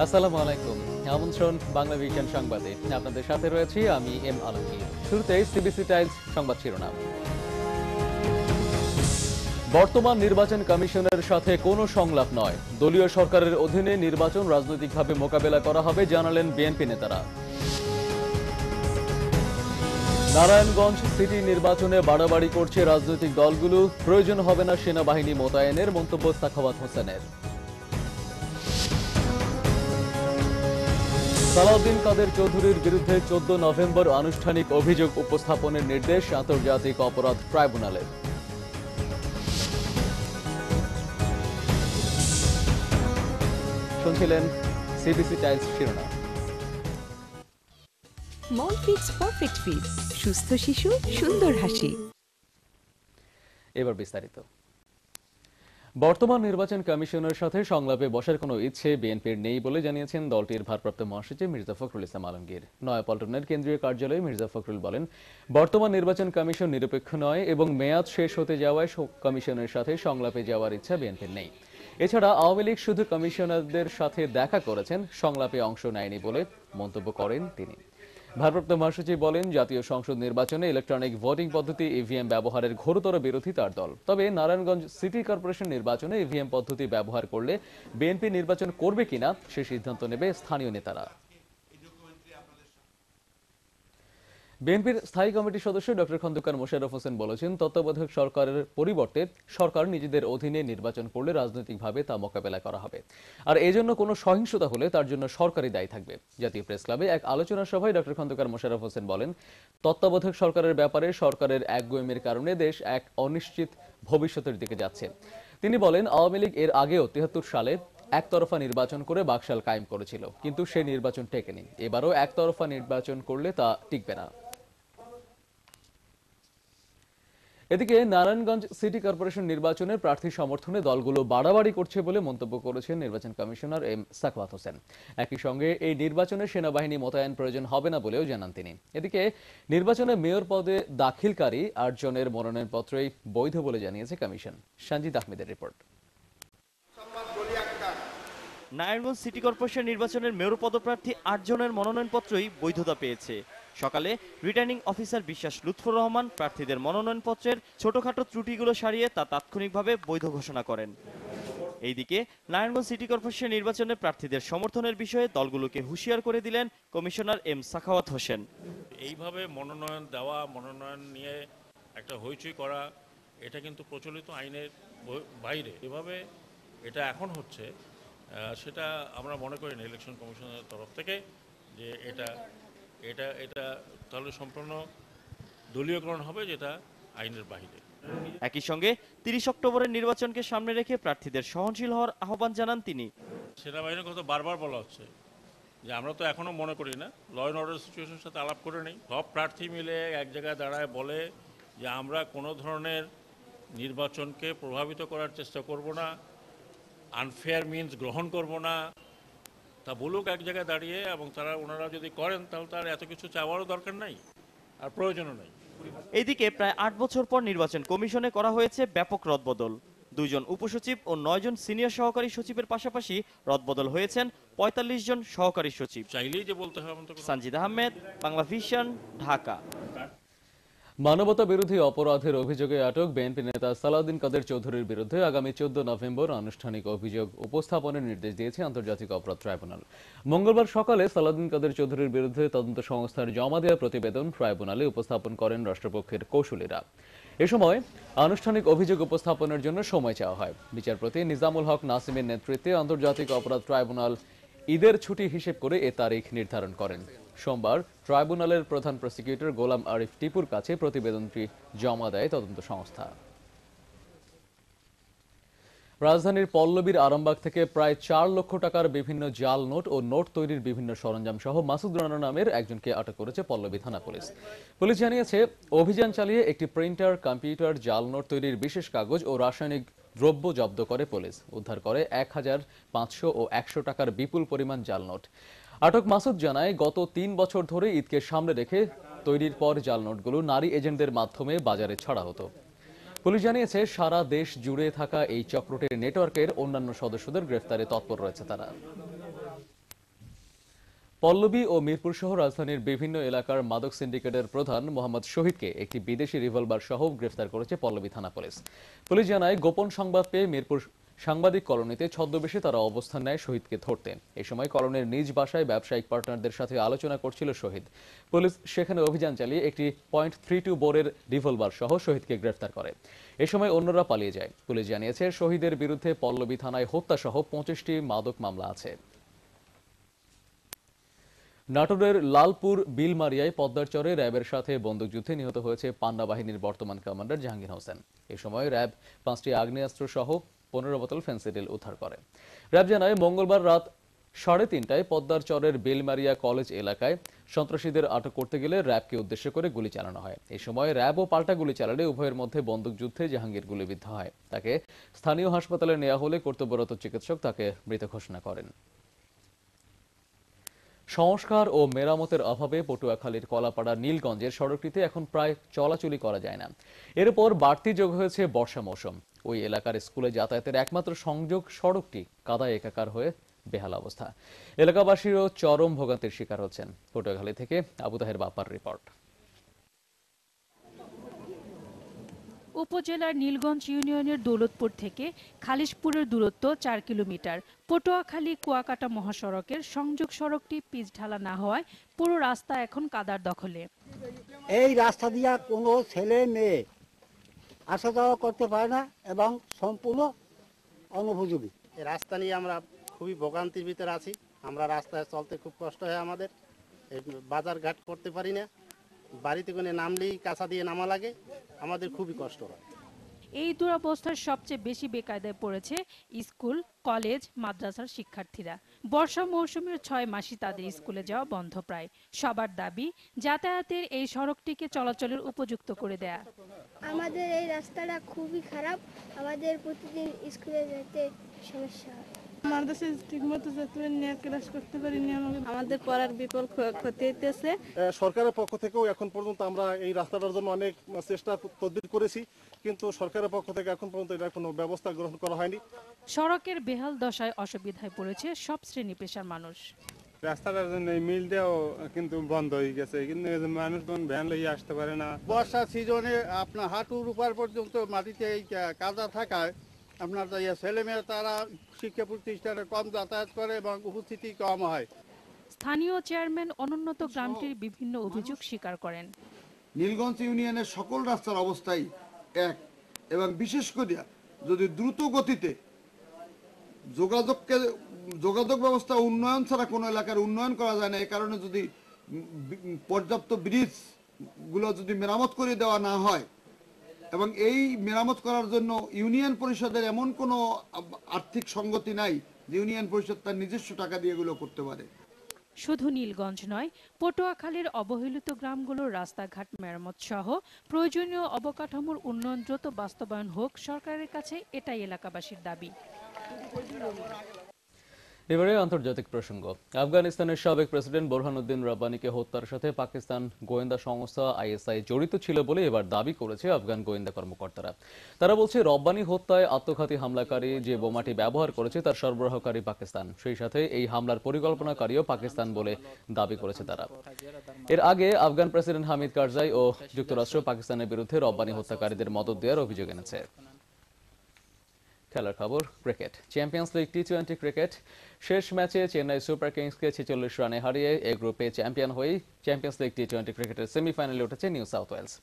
আসসালামু আলাইকুম। আমন্ত্রণ বাংলা উইকেন্ড সংবাদে। আপনাদের সাথে রয়েছি আমি এম আলমগীর। শুরুতেই সিবিসি টাইমস সংবাদ শিরোনাম। বর্তমান নির্বাচন কমিশনের সাথে কোনো সংলাপ নয়, দলীয় সরকারের অধীনে নির্বাচন রাজনৈতিকভাবে মোকাবেলা করা হবে জানালেন বিএনপি নেতারা। নারায়ণগঞ্জ সিটি নির্বাচনে বাড়াবাড়ি করছে রাজনৈতিক দলগুলো, প্রয়োজন হবে না সেনাবাহিনী মোতায়েনের মন্তব্য সাখাওয়াত হোসেনের। সালাউদ্দিন কাদের চৌধুরীর বিরুদ্ধে 14 নভেম্বর আনুষ্ঠানিক অভিযোগ উপস্থাপনের নির্দেশ আন্তর্জাতিক অপরাধ ট্রাইব্যুনালের। শুনছিলেন সিবিসি টাইমস শিরোনাম। মল ফিটস পারফেক্ট ফিট, সুস্থ শিশু সুন্দর হাসি। এবার বিস্তারিত। বর্তমান নির্বাচন কমিশনের সাথে সংলাপে বসার কোনো ইচ্ছে বিএনপির নেই বলে জানিয়েছেন দলটির ভারপ্রাপ্ত মহাসচিব মির্জা ফখরুল ইসলাম আলমগীর। নয়াপল্টনের কেন্দ্রীয় কার্যালয়ে মির্জা ফখরুল বলেন, বর্তমান নির্বাচন কমিশন নিরপেক্ষ নয় এবং মেয়াদ শেষ হতে যাওয়ায় কমিশনের সাথে সংলাপে যাওয়ার ইচ্ছা বিএনপির নেই। এছাড়া আওয়ামী লীগ শুধু কমিশনারদের সাথে দেখা করেছেন, সংলাপে অংশ নেয়নি বলে মন্তব্য করেন তিনি। ভারপ্রাপ্ত মহাসচিব বলেন, জাতীয় সংসদ নির্বাচনে ইলেকট্রনিক ভোটিং পদ্ধতি ইভিএম ব্যবহারের ঘোরতর বিরোধী তার দল। তবে নারায়ণগঞ্জ সিটি কর্পোরেশন নির্বাচনে ইভিএম পদ্ধতি ব্যবহার করলে বিএনপি নির্বাচন করবে কিনা সে সিদ্ধান্ত নেবে স্থানীয় নেতারা। বিএনপির স্থায়ী কমিটির সদস্য ডক্টর খন্দকার মোশাররফ হোসেন বলেছেন, তত্ত্বাবধায়ক সরকারের পরিবর্তে সরকার নিজেদের অধীনে নির্বাচন করলে রাজনৈতিকভাবে তা মোকাবেলা করা হবে, আর এজন্য কোনো সহিংসতা হলে তার জন্য সরকারই দায়ী থাকবে। জাতীয় প্রেস ক্লাবে এক আলোচনা সভায় ডক্টর খন্দকার মোশাররফ হোসেন বলেন, তত্ত্বাবধায়ক সরকারের ব্যাপারে সরকারের একগুঁয়েমির কারণে দেশ এক অনিশ্চিত ভবিষ্যতের দিকে যাচ্ছে। তিনি বলেন, আওয়ামী লীগ এর আগেও ৭৩ সালে একতরফা নির্বাচন করে বাকশাল কায়েম করেছিল, কিন্তু সেই নির্বাচন টেকেনি। এবারও একতরফা নির্বাচন করলে তা টিকবে না। এদিকে নারায়ণগঞ্জ সিটি কর্পোরেশন নির্বাচনের প্রার্থী সমর্থনে দলগুলো বাড়াবাড়ি করছে বলে মন্তব্য করেছেন নির্বাচন কমিশনার এম সাখাওয়াত হোসেন। একই সঙ্গে এই নির্বাচনে সেনাবাহিনী মোতায়েন প্রয়োজন হবে না বলেও জানান তিনি। এদিকে নির্বাচনে মেয়র পদে দাখিলকারী ৮ জনের মনোনয়নপত্রই বৈধ বলে জানিয়েছে কমিশন। সঞ্জিদ আহমেদের রিপোর্ট। নারায়ণগঞ্জ সিটি কর্পোরেশন নির্বাচনের মেয়র পদপ্রার্থী ৮ জনের মনোনয়নপত্রই বৈধতা পেয়েছে। সকালে রিটার্নিং অফিসার বিশ্বাস লুৎফর রহমান প্রার্থীদের মনোনয়নপত্রের ছোটখাটো ত্রুটিগুলো সারিয়ে তা তাৎক্ষণিকভাবে বৈধ ঘোষণা করেন। এইদিকে নারায়ণগঞ্জ সিটি কর্পোরেশন নির্বাচনে প্রার্থীদের সমর্থনের বিষয়ে দলগুলোকে হুঁশিয়ার করে দিলেন কমিশনার এম সাখাওয়াত হোসেন। এইভাবে মনোনয়ন দেওয়া, মনোনয়ন নিয়ে একটা হইচই করা, এটা কিন্তু প্রচলিত আইনের বাইরে। এভাবে এটা এখন হচ্ছে, সেটা আমরা মনে করি না ইলেকশন কমিশনের তরফ থেকে যে এটা এটা এটা তাহলে সম্পূর্ণ দলীয়করণ হবে, যেটা আইনের বাইরে। একই সঙ্গে ৩০ অক্টোবরের নির্বাচনকে সামনে রেখে প্রার্থীদের সহনশীল হওয়ার আহ্বান জানান তিনি। সেনাবাহিনীর কথা বারবার বলা হচ্ছে যে আমরা তো এখনো মনে করি না, ল অ্যান্ড অর্ডার সিচুয়েশনের সাথে আলাপ করে নেই। সব প্রার্থী মিলে এক জায়গায় দাঁড়ায় বলে যে আমরা কোনো ধরনের নির্বাচনকে প্রভাবিত করার চেষ্টা করব না, আনফেয়ার মিনস গ্রহণ করব না, তা বলুক এক জায়গায় দাঁড়িয়ে। এবং ওনারা যদি করেন তাহলে তার এত কিছু চাওয়ারও দরকার নাই, আর প্রয়োজনও নাই। এইদিকে প্রায় ৮ বছর পর নির্বাচন কমিশনে করা হয়েছে ব্যাপক রদবদল। ২ জন উপসচিব ও ৯ জন সিনিয়র সহকারী সচিবের পাশাপাশি রদবদল হয়েছেন ৪৫ জন সহকারী সচিব। চাইলেই যে বলতে হবে। সঞ্জিদ আহমেদ, বাংলা ভিশন, ঢাকা। মানবতা বিরোধী অপরাধের অভিযোগে আটক বিএনপি নেতা সালাউদ্দিন কাদের চৌধুরীর বিরুদ্ধে আগামী 14 নভেম্বর আনুষ্ঠানিক অভিযোগ উপস্থাপনের নির্দেশ দিয়েছে আন্তর্জাতিক অপরাধ ট্রাইব্যুনাল। মঙ্গলবার সকালে সালাউদ্দিন কাদের চৌধুরীর বিরুদ্ধে তদন্ত সংস্থার জমা দেওয়া প্রতিবেদন ট্রাইব্যুনালে উপস্থাপন করেন রাষ্ট্রপক্ষের কৌশলীরা। এ সময় আনুষ্ঠানিক অভিযোগ উপস্থাপনের জন্য সময় চাওয়া হয়। বিচারপতি নিজামুল হক নাসিমের নেতৃত্বে আন্তর্জাতিক অপরাধ ট্রাইব্যুনাল ঈদের ছুটি হিসেব করে এ তারিখ নির্ধারণ করেন। সোমবার ট্রাইব্যুনালের প্রধান প্রসিকিউটর গোলাম আরিফ টিপুর কাছে প্রতিবেদনটি জমা দেয় তদন্ত সংস্থা। রাজধানীর পল্লবীর আরামবাগ থেকে প্রায় ৪ লক্ষ টাকার বিভিন্ন জাল নোট ও নোট তৈরির বিভিন্ন সরঞ্জাম সহ মাসুদ রানা নামের একজনকে আটক করেছে পল্লবী থানা পুলিশ। পুলিশ জানিয়েছে, অভিযান চালিয়ে একটি প্রিন্টার, কম্পিউটার, জাল নোট তৈরির বিশেষ কাগজ ও রাসায়নিক দ্রব্য জব্দ করে পুলিশ। উদ্ধার করে ১৫০০ ও ১০০ টাকার বিপুল পরিমাণ জাল নোট। আটক মাসুদ জানায়, গত ৩ বছর ধরে ঈদকে সামনে রেখে তৈরির পর জাল নোটগুলো নারী এজেন্টদের মাধ্যমে বাজারে ছাড়া হতো। পুলিশ জানিয়েছে, সারা দেশ জুড়ে থাকা এই চক্রটির নেটওয়ার্কের অন্যান্য সদস্যদের গ্রেফতারে তৎপর রয়েছে তারা। পল্লবী ও মিরপুর সহ রাজধানীর বিভিন্ন এলাকার মাদক সিন্ডিকেটের প্রধান মোহাম্মদ শহীদকে একটি বিদেশি রিভলভার সহ গ্রেফতার করেছে পল্লবী থানা পুলিশ। পুলিশ জানায়, গোপন সংবাদ পেয়ে মিরপুর সাংবাদিক কলোনিতে ছদ্মবেশে তারা অবস্থান নেয় শহীদকে ধরতে। এই সময় কলোনির নিজ বাসায় ব্যবসায়িক পার্টনারদের সাথে আলোচনা করছিল শহীদ। পুলিশ সেখানে অভিযান চালিয়ে একটি .32 বোরের রিভলভার সহ শহীদকে গ্রেফতার করে। এ সময় অন্যরা পালিয়ে যায়। পুলিশ জানিয়েছে, শহীদের বিরুদ্ধে পল্লবী থানায় হত্যাসহ 25টি মাদক মামলা আছে। নাটোরের লালপুর বিলমারিয়ায় পদ্মার চরে র্যাবের সাথে বন্দুকযুদ্ধে নিহত হয়েছে পান্না বাহিনীর বর্তমান কমান্ডার জাহাঙ্গীর হোসেন। এ সময় র্যাব 5টি আগ্নেয়াস্ত্র সহ 15 বোতল ফেন্সিডিল উদ্ধার করে। র্যাব জানায়, মঙ্গলবার রাত 3:30টায় পদ্মার চরের বেলমারিয়া কলেজ এলাকায় সন্ত্রাসীদের আটক করতে গেলে র্যাবকে উদ্দেশ্য করে গুলি চালানো হয়। এই সময় র্যাবও পাল্টা গুলি চালালে উভয়ের মধ্যে বন্দুকযুদ্ধে জাহাঙ্গীর গুলিবিদ্ধ হয়। তাকে স্থানীয় হাসপাতালে নেওয়া হলে কর্তব্যরত চিকিৎসক তাকে মৃত ঘোষণা করেন। সংস্কার ও মেরামতের অভাবে পটুয়াখালীর কলাপাড়া নীলগঞ্জের সড়কটিতে এখন প্রায় চলাচলই করা যায় না। এর উপর বাড়তি যোগ হয়েছে বর্ষা মৌসুম। ওই এলাকার স্কুলে যাতায়াতের একমাত্র সংযোগ সড়কটি কাদায় একাকার হয়ে বেহাল অবস্থা। এলাকাবাসীরও চরম ভোগান্তির শিকার হচ্ছেন। পটুয়াখালী থেকে আবু তাহের বাপ্পার রিপোর্ট। উপজেলার নীলগঞ্জ ইউনিয়নের দৌলতপুর থেকে খালিশপুরের দূরত্ব 4 কিলোমিটার। পটুয়াখালী কুয়াকাটা মহাসড়কের সংযোগ সড়কটি পিচ ঢালা না হওয়ায় পুরো রাস্তা এখন কাদার দখলে। এই রাস্তা দিয়া কোনো ছেলে মেয়ে আসা যাওয়া করতে পারে না এবং সম্পূর্ণ অনুপযোগী। এই রাস্তা নিয়ে আমরা খুবই ভোগান্তির ভিতরে আছি। আমরা রাস্তায় চলতে খুব কষ্ট হয় আমাদের। এই বাজার ঘাট করতে পারি না, বাড়িতে কোনো নামলেই কাঁচা দিয়ে নামা লাগে, আমাদের খুবই কষ্ট হয়। এই দুরবস্থার সবচেয়ে বেশি বেকায়দায় পড়েছে স্কুল, কলেজ, মাদ্রাসার শিক্ষার্থীরা। বর্ষা মৌসুমের 6 মাসই তাদের স্কুলে যাওয়া বন্ধ প্রায়। সবার দাবি, যাতায়াতের এই সড়কটিকে চলাচলের উপযুক্ত করে দেয়া। আমাদের এই রাস্তাটা খুবই খারাপ, আমাদের প্রতিদিন স্কুলে যেতে সমস্যা হয়। মাদ্রাসা ঠিকমতো যেতে নিয়ে ক্লাস করতে পারিনি, আমাদের পড়ার বিপুল ক্ষতি হইতেছে। সরকারের পক্ষ থেকেও এখন পর্যন্ত আমরা এই রাস্তাটার জন্য অনেক চেষ্টা তদবির করেছি, কিন্তু সরকারের পক্ষ থেকে এখন পর্যন্ত এটার কোনো ব্যবস্থা গ্রহণ করা হয়নি। সড়কের বেহাল দশায় অসুবিধায় পড়েছে সব শ্রেণী পেশার মানুষ। রাস্তাটার জন্য এই মিলটাও কিন্তু বন্ধ হয়ে গেছে, কিন্তু মানুষ ভ্যান লইয়ে আসতে পারে না। বর্ষা সিজনে আপনার হাঁটুর উপর পর্যন্ত মাটিতে এই কাদা থাকায় আপনার ছেলেমেয়ে তারা শিক্ষা প্রতিষ্ঠানে কম যাতায়াত করে এবং উপস্থিতি কম হয়। স্থানীয় চেয়ারম্যান অনুন্নত গ্রামটির বিভিন্ন অভিযোগ স্বীকার করেন। নীলগঞ্জ ইউনিয়নের সকল রাস্তার অবস্থাই এক, এবং বিশেষ করে যদি দ্রুত গতিতে যোগাযোগ ব্যবস্থা উন্নয়ন ছাড়া কোনো এলাকার উন্নয়ন করা যায় না। এই কারণে যদি পর্যাপ্ত ব্রিজ গুলো যদি মেরামত করে দেওয়া না হয়, এবং এই মেরামত করার জন্য ইউনিয়ন পরিষদের এমন কোনো আর্থিক সঙ্গতি নাই যে ইউনিয়ন পরিষদ তার নিজস্ব টাকা দিয়ে এগুলো করতে পারে। শুধু নীলগঞ্জ নয়, পটুয়াখালীর অবহেলিত গ্রামগুলোর রাস্তাঘাট মেরামত সহ প্রয়োজনীয় অবকাঠামোর উন্নয়ন দ্রুত বাস্তবায়ন হোক সরকারের কাছে, এটাই এলাকাবাসীর দাবি। এবারে আন্তর্জাতিক প্রসঙ্গ। আফগানিস্তানের সাবেক প্রেসিডেন্ট বোরহানুদ্দিন রাব্বানিকে হত্যার সাথে পাকিস্তান গোয়েন্দা সংস্থা আইএসআই জড়িত ছিল বলে এবার দাবি করেছে আফগান গোয়েন্দা কর্মকর্তারা। তারা বলছে, রব্বানি হত্যায় আত্মঘাতী হামলাকারী যে বোমাটি ব্যবহার করেছে তার সরবরাহকারী পাকিস্তান, সেই সাথে এই হামলার পরিকল্পনাকারীও পাকিস্তান বলে দাবি করেছে তারা। এর আগে আফগান প্রেসিডেন্ট হামিদ কারজাই ও যুক্তরাষ্ট্র পাকিস্তানের বিরুদ্ধে রব্বানি হত্যাকারীদের মদদ দেওয়ার অভিযোগ এনেছে। খেলার খবর, ক্রিকেট। চ্যাম্পিয়ন্স লিগ টি-20 ক্রিকেট শেষ ম্যাচে চেন্নাই সুপার কিংসকে 46 রানে হারিয়ে এই গ্রুপে চ্যাম্পিয়ন হয়ে চ্যাম্পিয়ন্স লিগ টি-20 ক্রিকেটের সেমিফাইনালে উঠেছে নিউ সাউথ ওয়েলস।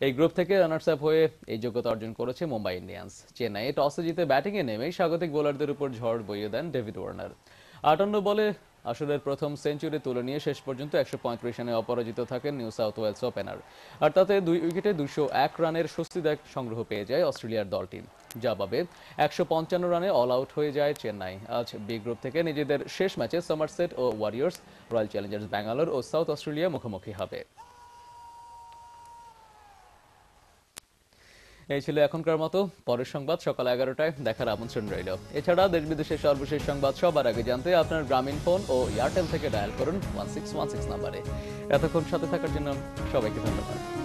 এই গ্রুপ থেকে রানার্স আপ হয়ে এই যোগ্যতা অর্জন করেছে মুম্বাই ইন্ডিয়ান্স। চেন্নাইয়ে টসে জিতে ব্যাটিংয়ে নেমে স্বাগতিক বোলারদের উপর ঝড় বইয়ে দেন ডেভিড ওয়ার্নার। 58 বলে আসরের প্রথম সেঞ্চুরি তুলে নিয়ে শেষ পর্যন্ত 135 রানে অপরাজিত থাকেন নিউ সাউথ ওয়েলস ওপেনার। আর তাতে 2 উইকেটে 201 রানের স্বস্তিদায়ক সংগ্রহ পেয়ে যায় অস্ট্রেলিয়ার দলটি। জবাবে 155 রানে অল আউট হয়ে যায় চেন্নাই। আজ বি গ্রুপ থেকে নিজেদের শেষ ম্যাচে সমারসেট ও ওয়ারিয়র্স, রয়্যাল চ্যালেঞ্জার্স ব্যাঙ্গালোর ও সাউথ অস্ট্রেলিয়া মুখোমুখি হবে। এই ছিল এখনকার মতো। পরের সংবাদ সকাল 11টায় দেখার আমন্ত্রণ রইল। এছাড়া দেশ বিদেশের সর্বশেষ সংবাদ সবার আগে জানতে আপনার গ্রামীণ ফোন ও এয়ারটেল থেকে ডায়াল করুন 1616 নাম্বারে। এতক্ষণ সাথে থাকার জন্য সবাইকে ধন্যবাদ।